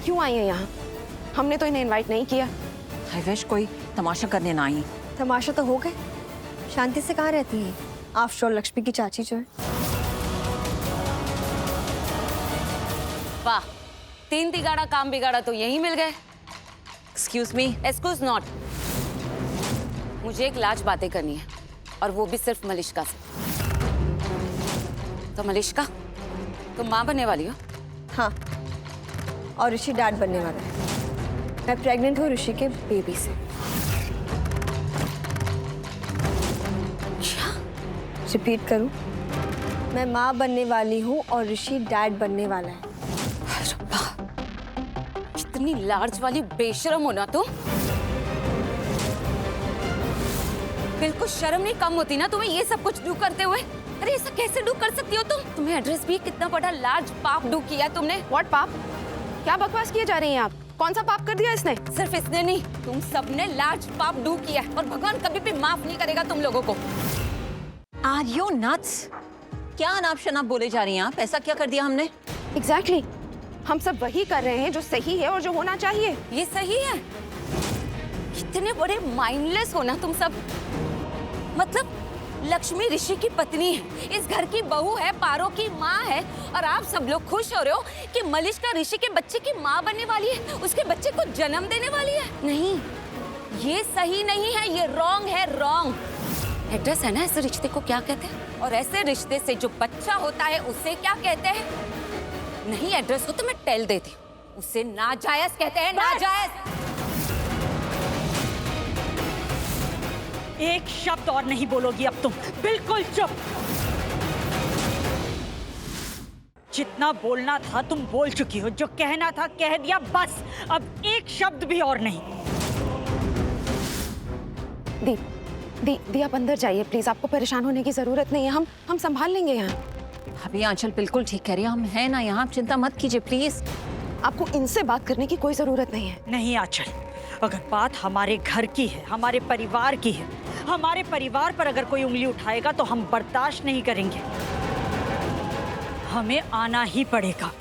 क्यों आई है यहाँ? हमने तो इन्हें इनवाइट नहीं किया। आई विश कोई तमाशा करने ना आई। तमाशा तो हो गए। शांति से कहाँ रहती है आफ्टर ऑल लक्ष्मी की चाची जो है। वाह, 3 तिगाड़ा काम बिगाड़ा तो यही मिल गए। Excuse me. Excuse not. मुझे एक लाज बातें करनी है और वो भी सिर्फ मलिष्का से। तो मलिष्का, तुम माँ बनने वाली हो? हाँ, और ऋषि डैड बनने वाला है। मैं प्रेग्नेंट हूँ ऋषि के बेबी से। क्या? रिपीट करूँ, मैं माँ बनने वाली हूँ और ऋषि डैड बनने वाला है। कितनी लार्ज वाली बेशरम हो ना तुम। बिल्कुल शर्म नहीं कम होती ना तुम्हें ये सब कुछ डू करते हुए। अरे ऐसा कैसे डू कर सकती हो तुम? तुम्हें एड्रेस भी कितना बड़ा लार्ज पाप डू किया तुमने। व्हाट पाप? क्या बकवास किए जा रही हैं आप? कौन सा पाप कर दिया इसने? सिर्फ इसने नहीं, तुम सबने लार्ज पाप डू किया है और भगवान कभी भी माफ नहीं करेगा तुम लोगों को। Are you nuts? क्या अनाप शनाप बोले जा रही हैं आप? ऐसा क्या कर दिया हमने? एग्जैक्टली, हम सब वही कर रहे हैं जो सही है और जो होना चाहिए। ये सही है? कितने बड़े माइंडलेस हो ना तुम सब। मतलब लक्ष्मी ऋषि की पत्नी है, इस घर की बहू है, पारो की माँ है, और आप सब लोग खुश हो रहे हो कि मलिष्का ऋषि के बच्चे की माँ बनने वाली है, उसके बच्चे को जन्म देने वाली है। नहीं, ये सही नहीं है, ये रॉन्ग है, रॉन्ग। एड्रेस है ना, ऐसे रिश्ते को क्या कहते हैं? और ऐसे रिश्ते से जो बच्चा होता है उसे क्या कहते हैं? नहीं एड्रेस हो तो मैं टेल देती हूँ, उसे नाजायज कहते हैं, नाजायज। एक शब्द और नहीं बोलोगी अब तुम, बिल्कुल चुप। जितना बोलना था तुम बोल चुकी हो, जो कहना था कह दिया, बस अब एक शब्द भी और नहीं। दी आप अंदर जाइए प्लीज, आपको परेशान होने की जरूरत नहीं है, हम संभाल लेंगे यहाँ। अभी आंचल बिल्कुल ठीक कह रही है, हम हैं ना यहाँ, चिंता मत कीजिए प्लीज। आपको इनसे बात करने की कोई जरूरत नहीं है। नहीं आंचल, अगर बात हमारे घर की है, हमारे परिवार की है, हमारे परिवार पर अगर कोई उंगली उठाएगा तो हम बर्दाश्त नहीं करेंगे। हमें आना ही पड़ेगा।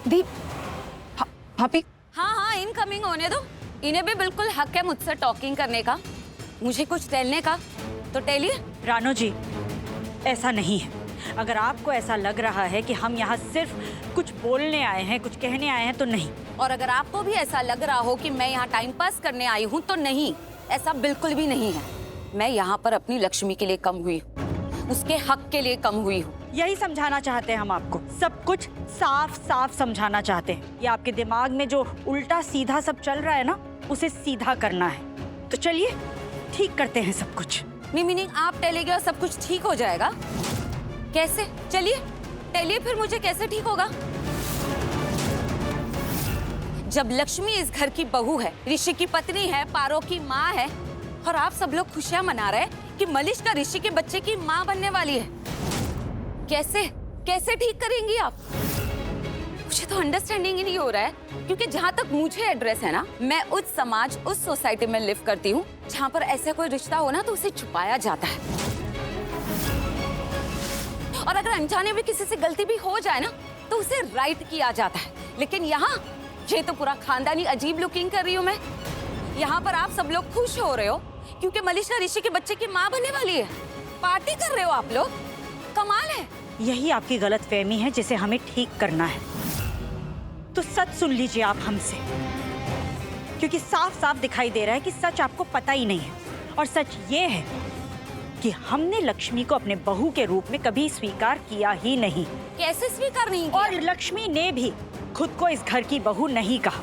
दी भाभी। हाँ, इनकमिंग होने दो। इन्हें भी बिल्कुल हक है मुझसे टॉकिंग करने का, मुझे कुछ टेलने का, तो टेलिए। रानो जी, ऐसा नहीं है। अगर आपको ऐसा लग रहा है कि हम यहाँ सिर्फ कुछ बोलने आए हैं, कुछ कहने आए हैं, तो नहीं। और अगर आपको भी ऐसा लग रहा हो कि मैं यहाँ टाइम पास करने आई हूँ, तो नहीं, ऐसा बिल्कुल भी नहीं है। मैं यहाँ पर अपनी लक्ष्मी के लिए कम हुई हूँ, उसके हक के लिए कम हुई हूँ। यही समझाना चाहते हैं हम आपको, सब कुछ साफ साफ समझाना चाहते हैं। ये आपके दिमाग में जो उल्टा सीधा सब चल रहा है ना, उसे सीधा करना है। तो चलिए ठीक करते हैं सब कुछ। मीनिंग आप टेलेंगे और सब कुछ ठीक हो जाएगा? कैसे? चलिए टेलिए, फिर मुझे कैसे ठीक होगा? जब लक्ष्मी इस घर की बहू है, ऋषि की पत्नी है, पारो की माँ है, और आप सब लोग खुशियां मना रहे हैं कि मलिष्का ऋषि के बच्चे की माँ बनने वाली है, कैसे कैसे ठीक करेंगी आप? मुझे तो अंडरस्टैंडिंग ही नहीं हो रहा है, क्योंकि जहाँ तक मुझे एड्रेस है ना, मैं उस समाज, उस सोसाइटी में लिव करती हूँ जहाँ पर ऐसा कोई रिश्ता हो ना तो उसे छुपाया जाता है, और अगर अनजाने में किसी से गलती भी हो जाए ना तो उसे राइट किया जाता है। लेकिन यहाँ ये तो पूरा खानदानी अजीब लुकिंग कर रही हूँ मैं। यहाँ पर आप सब लोग खुश हो रहे हो क्योंकि मलिष्का ऋषि के बच्चे की माँ बनने वाली है, पार्टी कर रहे हो आप लोग, कमाल है। यही आपकी गलतफहमी है जिसे हमें ठीक करना है। तो सच सुन लीजिए आप हमसे, क्योंकि साफ साफ दिखाई दे रहा है कि सच आपको पता ही नहीं है। और सच ये है कि हमने लक्ष्मी को अपने बहू के रूप में कभी स्वीकार किया ही नहीं। कैसे स्वीकार नहीं किया? और लक्ष्मी ने भी खुद को इस घर की बहू नहीं कहा।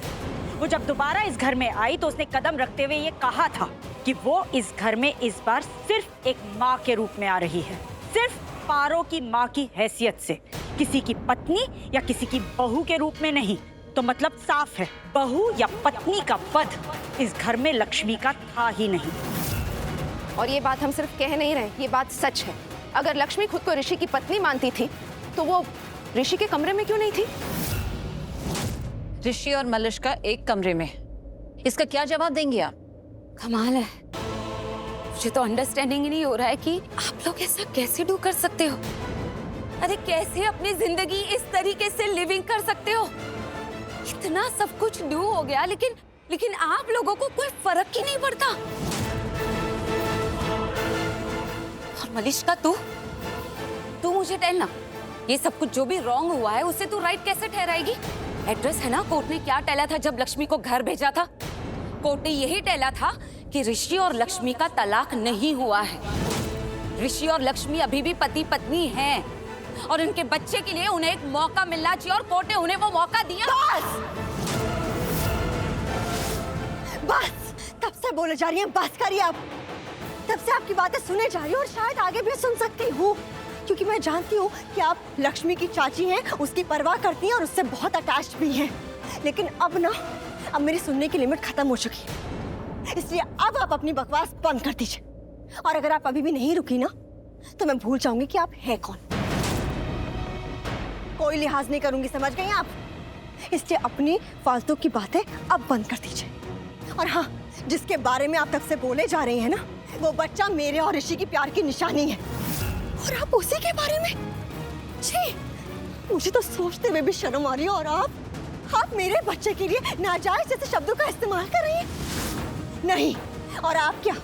वो जब दोबारा इस घर में आई तो उसने कदम रखते हुए ये कहा था कि वो इस घर में इस बार सिर्फ एक माँ के रूप में आ रही है, सिर्फ पारो की माँ की हैसियत से, किसी की पत्नी या किसी की बहू के रूप में नहीं। तो मतलब साफ है, बहू या पत्नी का पद इस घर में लक्ष्मी का था ही नहीं। और ये बात हम सिर्फ कह नहीं रहे, ये बात सच है। अगर लक्ष्मी खुद को ऋषि की पत्नी मानती थी तो वो ऋषि के कमरे में क्यों नहीं थी? ऋषि और मलिष्का एक कमरे में, इसका क्या जवाब देंगे आप? कमाल है, मुझे तो अंडरस्टैंडिंग ही नहीं हो रहा है कि आप लोग ऐसा कैसे डू कर सकते हो। अरे कैसे अपनी जिंदगी इस तरीके से लिविंग कर सकते हो? इतना सब कुछ ड्यू हो गया, लेकिन आप लोगों को कोई फर्क ही नहीं पड़ता। और मलिष्का, तू मुझे टेल ना, ये सब कुछ जो भी रॉन्ग हुआ है उसे तू राइट कैसे ठहराएगी? एड्रेस है ना, कोर्ट ने क्या टेला था जब लक्ष्मी को घर भेजा था? कोर्ट ने यही टेला था कि ऋषि और लक्ष्मी का तलाक नहीं हुआ है। ऋषि और लक्ष्मी अभी भी पति पत्नी हैं और उनके बच्चे के लिए उन्हें एक मौका मिलना चाहिए, और कोर्ट ने उन्हें वो मौका दिया। बस तब से बोले जा रही हैं, बस करिए आप। तब से आपकी बातें सुने जा रही हूँ और शायद आगे भी सुन सकती हूँ, क्योंकि मैं जानती हूँ कि आप लक्ष्मी की चाची हैं, उसकी परवाह करती हैं और उससे बहुत अटैच्ड भी हैं। लेकिन अब मेरी सुनने की लिमिट खत्म हो चुकी है, इसलिए अब आप अपनी बकवास बंद कर दीजिए। और अगर आप अभी भी नहीं रुकी ना, तो मैं भूल जाऊंगी कि आप हैं कौन। कोई लिहाज नहीं करूंगी, समझ गई आप? इसलिए अपनी फालतू की बातें अब बंद कर दीजिए। और हाँ, जिसके बारे में आप तब से बोले जा रहे हैं ना, वो बच्चा मेरे और ऋषि की प्यार की निशानी है, और आप उसी के बारे में? छी, मुझे तो सोचते हुए भी शर्म आ रही है। और आप मेरे बच्चे के लिए नाजायज जैसे शब्दों का इस्तेमाल कर रही हैं। नहीं, और आप क्या,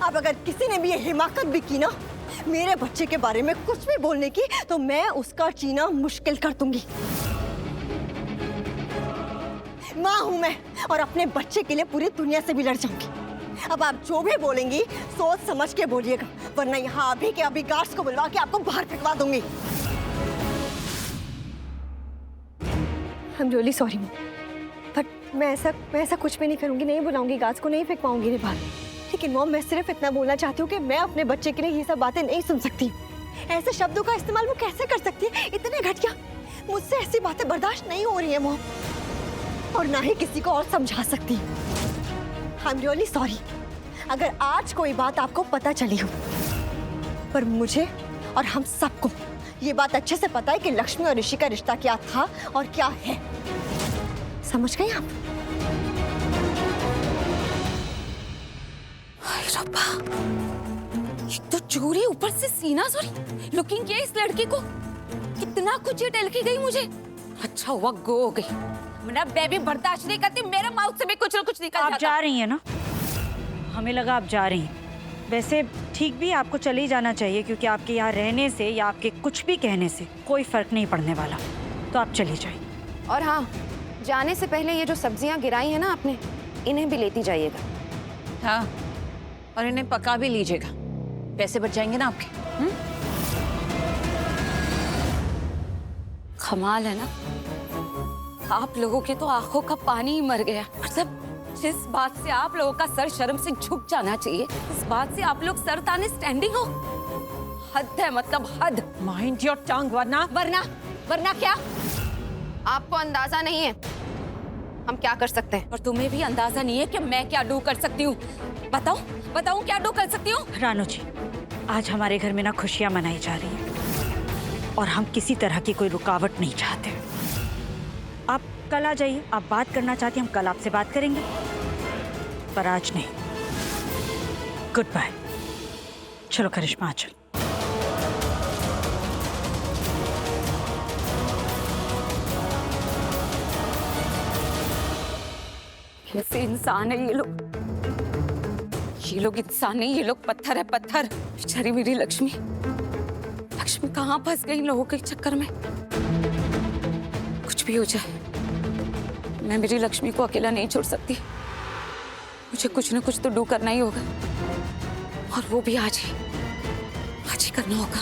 अब अगर किसी ने भी ये हिमाकत भी की ना मेरे बच्चे के बारे में कुछ भी बोलने की, तो मैं उसका जीना मुश्किल कर दूंगी। माँ हूं मैं, और अपने बच्चे के लिए पूरी दुनिया से भी लड़ जाऊंगी। अब आप जो भी बोलेंगी सोच समझ के बोलिएगा, वरना यहाँ अभी के अभी गार्ड्स को बुलवा के आपको बाहर फेंकवा दूंगी। I'm really sorry, बट मैं ऐसा कुछ भी नहीं करूंगी, नहीं बुलाऊंगी गार्ड्स को, नहीं फेंकवाऊंगी इन्हें बाहर। लेकिन मॉम, मैं सिर्फ इतना बोलना चाहती हूँ कि मैं अपने बच्चे के लिए ये सब बातें नहीं सुन सकती। ऐसे शब्दों का इस्तेमाल वो कैसे कर सकती है, इतने घटिया। मुझसे ऐसी बातें बर्दाश्त नहीं हो रही है मॉम, और ना ही किसी को और समझा सकती। I'm really sorry अगर आज कोई बात आपको पता चली हो, पर मुझे और हम सबको ये बात अच्छे से पता है कि लक्ष्मी और ऋषि का रिश्ता क्या था और क्या है। समझ गई आप? रब्बा, एक तो चोरी, ऊपर से सीना सॉरी लुकिंग किया इस लड़की को। कितना कुछ ये टेल के गई मुझे। अच्छा हुआ गो हो गई, मैं बेबी बर्दाश्त नहीं करती, मेरे माउथ से भी कुछ ना कुछ निकल जाता। आप जा रही हैं ना? हमें लगा आप जा रही हैं। वैसे ठीक भी, आपको चले ही जाना चाहिए, क्योंकि आपके यहाँ रहने से या आपके कुछ भी कहने से कोई फर्क नहीं पड़ने वाला। तो आप चली जाइए। और हाँ, जाने से पहले ये जो सब्जियां गिराई है ना आपने, इन्हें भी लेती जाइएगा। हाँ, और इन्हें पका भी लीजिएगा, पैसे बच जाएंगे ना आपके। कमाल है ना, आप लोगों के तो आंखों का पानी ही मर गया। मतलब जिस बात से आप लोगों का सर शर्म से झुक जाना चाहिए, इस बात से आप लोग सर ताने स्टैंडिंग हो। हद है, मतलब हद। माइंड योर टंग, वरना क्या? आपको अंदाजा नहीं है हम क्या कर सकते हैं, और तुम्हें भी अंदाजा नहीं है कि मैं क्या डू कर सकती हूँ। बताऊं क्या डू कर सकती हूँ? रानू जी, आज हमारे घर में ना खुशियां मनाई जा रही हैं और हम किसी तरह की कोई रुकावट नहीं चाहते। आप कल आ जाइए, आप बात करना चाहती हैं, हम कल आपसे बात करेंगे, पर आज नहीं। Good bye. चलो करिश्मा, चल। कैसे इंसान है ये लोग? ये लोग इंसान नहीं, ये लोग पत्थर है, पत्थर। बेचारी मेरी लक्ष्मी कहाँ फंस गई इन लोगों के चक्कर में। कुछ भी हो जाए, मैं मेरी लक्ष्मी को अकेला नहीं छोड़ सकती। मुझे कुछ ना कुछ तो डू करना ही होगा, और वो भी आज ही करना होगा।